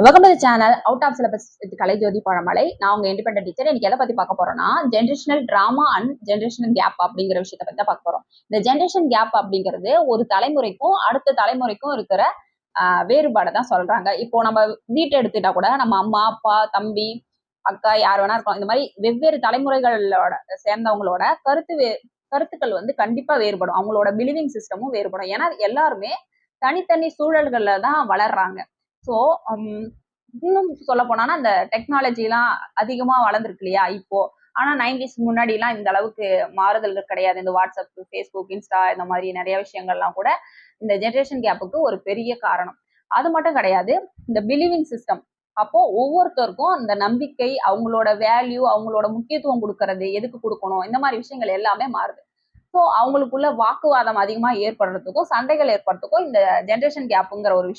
Welcome to channel out of syllabus with Kalaijothi Pazhamalai. நான் உங்க independent teacher. இன்னைக்கு எதை பத்தி பார்க்க போறோம்னா, generational drama and generational gap அப்படிங்கிற விஷயத்தை பத்தி தான் பார்க்க போறோம். இந்த ஜென்ரேஷன் கேப் அப்படிங்கிறது ஒரு தலைமுறைக்கும் அடுத்த தலைமுறைக்கும் இருக்கிற வேறுபாடை தான் சொல்றாங்க. இப்போ நம்ம வீட்டை எடுத்துட்டா கூட நம்ம அம்மா அப்பா தம்பி அக்கா யார் வேணா இருக்கோம். இந்த மாதிரி வெவ்வேறு தலைமுறைகளோட சேர்ந்தவங்களோட கருத்துக்கள் வந்து கண்டிப்பா வேறுபடும். அவங்களோட பிலீவிங் சிஸ்டமும் வேறுபடும். ஏன்னா எல்லாருமே தனித்தனி சூழல்கள்ல தான் வளர்றாங்க. ஸோ இன்னும் சொல்ல போனா இந்த டெக்னாலஜி எல்லாம் அதிகமா வளர்ந்துருக்கு இல்லையா இப்போ. ஆனா 90s முன்னாடி எல்லாம் இந்த அளவுக்கு மாறுதல் கிடையாது. இந்த வாட்ஸ்அப், ஃபேஸ்புக், இன்ஸ்டா இந்த மாதிரி நிறைய விஷயங்கள்லாம் கூட இந்த ஜெனரேஷன் கேப்புக்கு ஒரு பெரிய காரணம். அது மட்டும் கிடையாது, இந்த பிலீவிங் சிஸ்டம். அப்போ ஒவ்வொருத்தருக்கும் அந்த நம்பிக்கை, அவங்களோட வேல்யூ, அவங்களோட முக்கியத்துவம் கொடுக்கறது, எதுக்கு கொடுக்கணும், இந்த மாதிரி விஷயங்கள் எல்லாமே மாறுது. ஸோ அவங்களுக்குள்ள வாக்குவாதம் அதிகமா ஏற்படுறதுக்கும் சண்டைகள் ஏற்படுறதுக்கும் இந்த ஜெனரேஷன் கேப்புங்கிற ஒரு